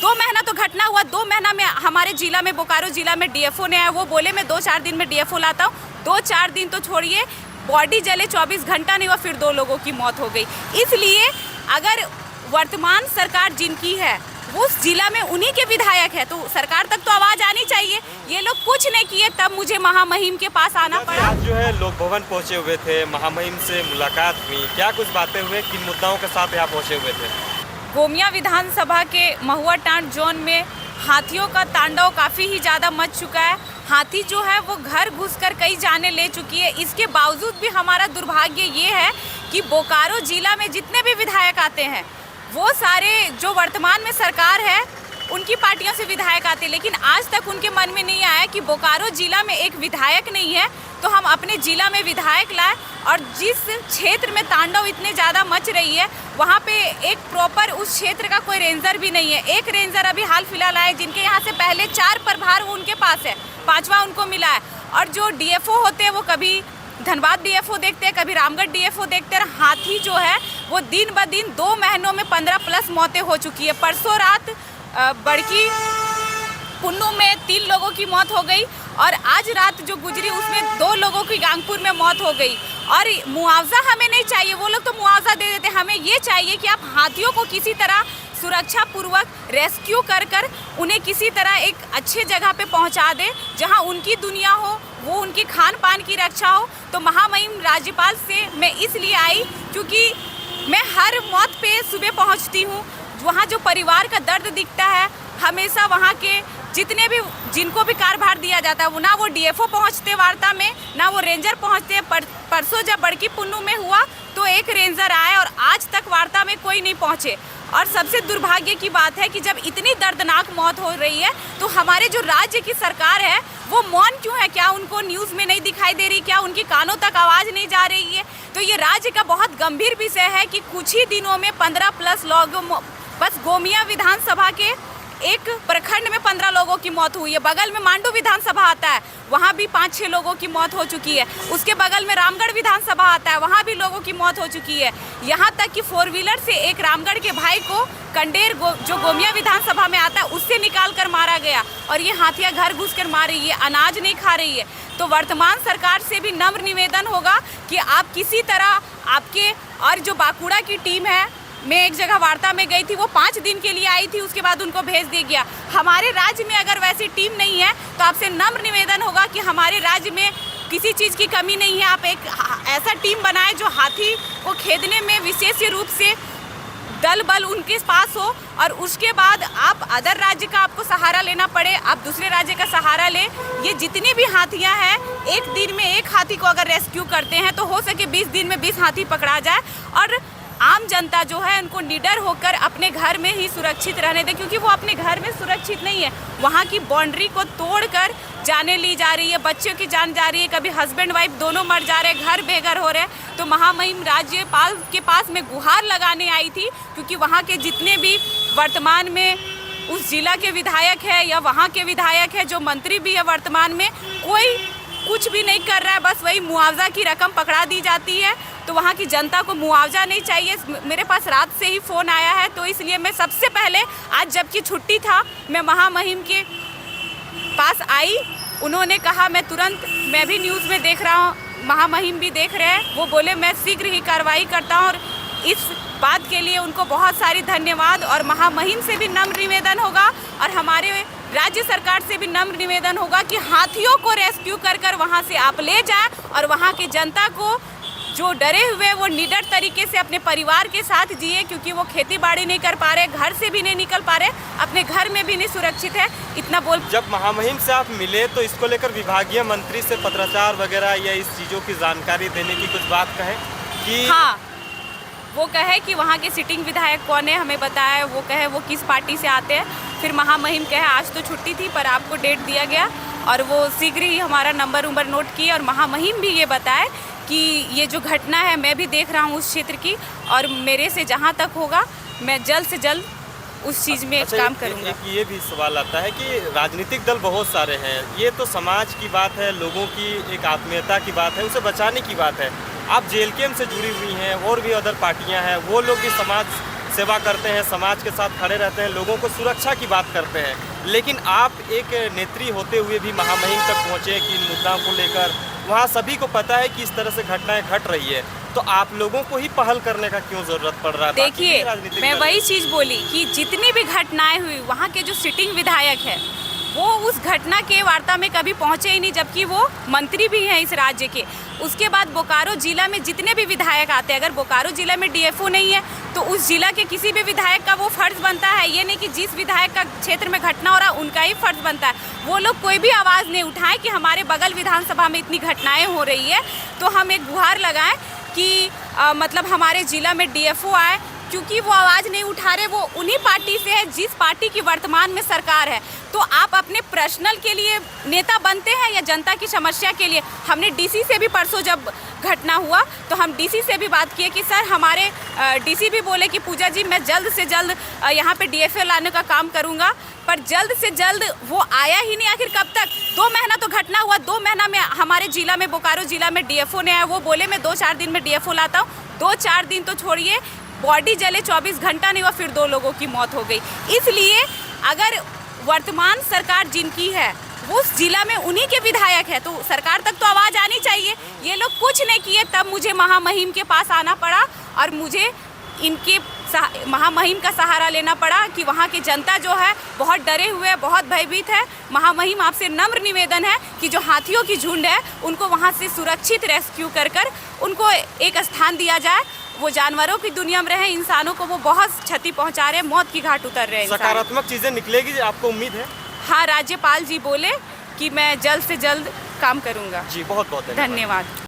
2 महीना तो घटना हुआ, 2 महीना में हमारे जिला में, बोकारो जिला में डीएफओ ने आया, वो बोले मैं 2-4 दिन में डीएफओ लाता हूँ। 2-4 दिन तो छोड़िए, बॉडी जले 24 घंटा नहीं हुआ, फिर 2 लोगों की मौत हो गई। इसलिए अगर वर्तमान सरकार जिनकी है वो उस जिला में उन्हीं के विधायक है, तो सरकार तक तो आवाज आनी चाहिए। ये लोग कुछ नहीं किए, तब मुझे महामहिम के पास आना पड़ा। आज जो है लोक भवन पहुंचे हुए थे, महामहिम से मुलाकात हुई, क्या कुछ बातें हुए, किन मुद्दाओं के साथ यहाँ पहुंचे हुए थे? गोमिया विधानसभा के महुआ टांड जोन में हाथियों का तांडव काफ़ी ही ज़्यादा मच चुका है। हाथी जो है वो घर घुसकर कई जाने ले चुकी है। इसके बावजूद भी हमारा दुर्भाग्य ये है कि बोकारो जिला में जितने भी विधायक आते हैं वो सारे जो वर्तमान में सरकार है उनकी पार्टियों से विधायक आते, लेकिन आज तक उनके मन में नहीं आया कि बोकारो जिला में एक विधायक नहीं है तो हम अपने जिला में विधायक लाएं। और जिस क्षेत्र में तांडव इतने ज़्यादा मच रही है वहाँ पे एक प्रॉपर उस क्षेत्र का कोई रेंजर भी नहीं है। एक रेंजर अभी हाल फिलहाल आए जिनके यहाँ से पहले 4 प्रभार वो उनके पास है, 5वां उनको मिला है। और जो डीएफओ होते हैं वो कभी धनबाद डीएफओ देखते हैं, कभी रामगढ़ डीएफओ देखते हैं। हाथी जो है वो दिन ब दिन 2 महीनों में 15+ मौतें हो चुकी है। परसों रात बड़की पुन्नू में 3 लोगों की मौत हो गई और आज रात जो गुजरी उसमें 2 लोगों की गांगपुर में मौत हो गई। और मुआवजा हमें नहीं चाहिए, वो लोग तो मुआवजा दे देते, हमें ये चाहिए कि आप हाथियों को किसी तरह सुरक्षा पूर्वक रेस्क्यू कर उन्हें किसी तरह एक अच्छे जगह पे पहुंचा दे जहां उनकी दुनिया हो, वो उनकी खान पान की रक्षा हो। तो महामहिम राज्यपाल से मैं इसलिए आई क्योंकि मैं हर मौत पे सुबह पहुंचती हूं, वहाँ जो परिवार का दर्द दिखता है। हमेशा वहाँ के जितने भी जिनको भी कार्यभार दिया जाता है वो ना वो डीएफओ पहुँचते वार्ता में, ना वो रेंजर पहुँचते। परसों जब बड़की पुन्नू में हुआ तो एक रेंजर आया और आज तक वार्ता में कोई नहीं पहुँचे। और सबसे दुर्भाग्य की बात है कि जब इतनी दर्दनाक मौत हो रही है तो हमारे जो राज्य की सरकार है वो मौन क्यों है? क्या उनको न्यूज़ में नहीं दिखाई दे रही? क्या उनकी कानों तक आवाज़ नहीं जा रही है? तो ये राज्य का बहुत गंभीर विषय है कि कुछ ही दिनों में 15+ लोगों, बस गोमिया विधानसभा के एक प्रखंड में 15 लोगों की मौत हुई है। बगल में मांडू विधानसभा आता है, वहाँ भी 5-6 लोगों की मौत हो चुकी है। उसके बगल में रामगढ़ विधानसभा आता है, वहाँ भी लोगों की मौत हो चुकी है। यहाँ तक कि 4 व्हीलर से एक रामगढ़ के भाई को कंडेर जो गोमिया विधानसभा में आता है उससे निकाल कर मारा गया। और ये हाथियाँ घर घुस कर मार रही है, अनाज नहीं खा रही है। तो वर्तमान सरकार से भी नम्र निवेदन होगा कि आप किसी तरह आपके, और जो बांकुड़ा की टीम है, मैं एक जगह वार्ता में गई थी, वो 5 दिन के लिए आई थी, उसके बाद उनको भेज दिया गया। हमारे राज्य में अगर वैसी टीम नहीं है तो आपसे नम्र निवेदन होगा कि हमारे राज्य में किसी चीज़ की कमी नहीं है, आप एक ऐसा टीम बनाएं जो हाथी को खेदने में विशेष रूप से दल बल उनके पास हो। और उसके बाद आप अदर राज्य का आपको सहारा लेना पड़े, आप दूसरे राज्य का सहारा लें। ये जितनी भी हाथियाँ हैं, एक दिन में एक हाथी को अगर रेस्क्यू करते हैं तो हो सके 20 दिन में 20 हाथी पकड़ा जाए। और आम जनता जो है उनको निडर होकर अपने घर में ही सुरक्षित रहने दें, क्योंकि वो अपने घर में सुरक्षित नहीं है। वहाँ की बाउंड्री को तोड़कर जाने ली जा रही है, बच्चों की जान जा रही है, कभी हस्बैंड वाइफ दोनों मर जा रहे हैं, घर बेघर हो रहे हैं। तो महामहिम राज्यपाल के पास मैं गुहार लगाने आई थी, क्योंकि वहाँ के जितने भी वर्तमान में उस जिला के विधायक है या वहाँ के विधायक है, जो मंत्री भी है वर्तमान में, कोई कुछ भी नहीं कर रहा है। बस वही मुआवजा की रकम पकड़ा दी जाती है। तो वहाँ की जनता को मुआवजा नहीं चाहिए। मेरे पास रात से ही फ़ोन आया है, तो इसलिए मैं सबसे पहले आज जबकि छुट्टी था मैं महामहिम के पास आई। उन्होंने कहा मैं तुरंत, मैं भी न्यूज़ में देख रहा हूँ, महामहिम भी देख रहे हैं, वो बोले मैं शीघ्र ही कार्रवाई करता हूँ। और इस बात के लिए उनको बहुत सारी धन्यवाद। और महामहिम से भी नम्र निवेदन होगा और हमारे राज्य सरकार से भी नम्र निवेदन होगा कि हाथियों को रेस्क्यू कर वहाँ से आप ले जाएं और वहाँ की जनता को जो डरे हुए वो निडर तरीके से अपने परिवार के साथ जिए, क्योंकि वो खेती बाड़ी नहीं कर पा रहे, घर से भी नहीं निकल पा रहे, अपने घर में भी नहीं सुरक्षित है। इतना बोल, जब महामहिम से आप मिले तो इसको लेकर विभागीय मंत्री से पत्राचार वगैरह या इस चीज़ों की जानकारी देने की कुछ बात कहे कि? हाँ, वो कहे कि वहाँ के सिटिंग विधायक कौन है हमें बताए, वो कहे वो किस पार्टी से आते हैं। फिर महामहिम कहे आज तो छुट्टी थी पर आपको डेट दिया गया, और वो शीघ्र ही हमारा नंबर नोट किए। और महामहिम भी ये बताए कि ये जो घटना है मैं भी देख रहा हूँ उस क्षेत्र की, और मेरे से जहाँ तक होगा मैं जल्द से जल्द उस चीज़ में काम करूँगा। एक ये भी सवाल आता है कि राजनीतिक दल बहुत सारे हैं, ये तो समाज की बात है, लोगों की एक आत्मीयता की बात है, उसे बचाने की बात है। आप जेलकेम से जुड़ी हुई हैं और भी अदर पार्टियां हैं, वो लोग भी समाज सेवा करते हैं, समाज के साथ खड़े रहते हैं, लोगों को सुरक्षा की बात करते हैं, लेकिन आप एक नेत्री होते हुए भी महामहिम तक पहुँचे कि इन मुद्दाओं को लेकर वहाँ सभी को पता है कि इस तरह से घटनाएं घट रही है, तो आप लोगों को ही पहल करने का क्यों जरूरत पड़ रहा है? देखिए, मैं वही चीज़ बोली कि जितनी भी घटनाएं हुई, वहाँ के जो सिटिंग विधायक है वो उस घटना के वार्ता में कभी पहुँचे ही नहीं, जबकि वो मंत्री भी हैं इस राज्य के। उसके बाद बोकारो जिला में जितने भी विधायक आते हैं, अगर बोकारो जिला में डीएफओ नहीं है तो उस जिला के किसी भी विधायक का वो फर्ज बनता है। ये नहीं कि जिस विधायक का क्षेत्र में घटना हो रहा है उनका ही फर्ज बनता है। वो लोग कोई भी आवाज़ नहीं उठाएं कि हमारे बगल विधानसभा में इतनी घटनाएँ हो रही है, तो हम एक गुहार लगाएं कि मतलब हमारे ज़िला में डीएफओ आए, क्योंकि वो आवाज़ नहीं उठा रहे। वो उन्हीं पार्टी से है जिस पार्टी की वर्तमान में सरकार है। तो आप अपने पर्सनल के लिए नेता बनते हैं या जनता की समस्या के लिए? हमने डीसी से भी परसों जब घटना हुआ तो हम डीसी से भी बात किए कि सर, हमारे डीसी भी बोले कि पूजा जी मैं जल्द से जल्द यहाँ पे डीएफओ लाने का काम करूँगा, पर जल्द से जल्द वो आया ही नहीं। आखिर कब तक? 2 महीना तो घटना हुआ, 2 महीना में हमारे जिला में, बोकारो जिला में डीएफओ ने आया। वो बोले मैं 2-4 दिन में डीएफओ लाता हूँ। 2-4 दिन तो छोड़िए, बॉडी जले 24 घंटा नहीं हुआ, फिर 2 लोगों की मौत हो गई। इसलिए अगर वर्तमान सरकार जिनकी है वो उस जिला में उन्हीं के विधायक है, तो सरकार तक तो आवाज़ आनी चाहिए। ये लोग कुछ नहीं किए, तब मुझे महामहिम के पास आना पड़ा और मुझे इनके महामहिम का सहारा लेना पड़ा कि वहाँ की जनता जो है बहुत डरे हुए, बहुत भयभीत है। महामहिम, आपसे नम्र निवेदन है कि जो हाथियों की झुंड है उनको वहाँ से सुरक्षित रेस्क्यू कर उनको एक स्थान दिया जाए। वो जानवरों की दुनिया में रहे, इंसानों को वो बहुत क्षति पहुँचा रहे हैं, मौत की घाट उतर रहे हैं। सकारात्मक चीज़ें निकलेगी, आपको उम्मीद है? हाँ, राज्यपाल जी बोले कि मैं जल्द से जल्द काम करूँगा। जी, बहुत बहुत धन्यवाद।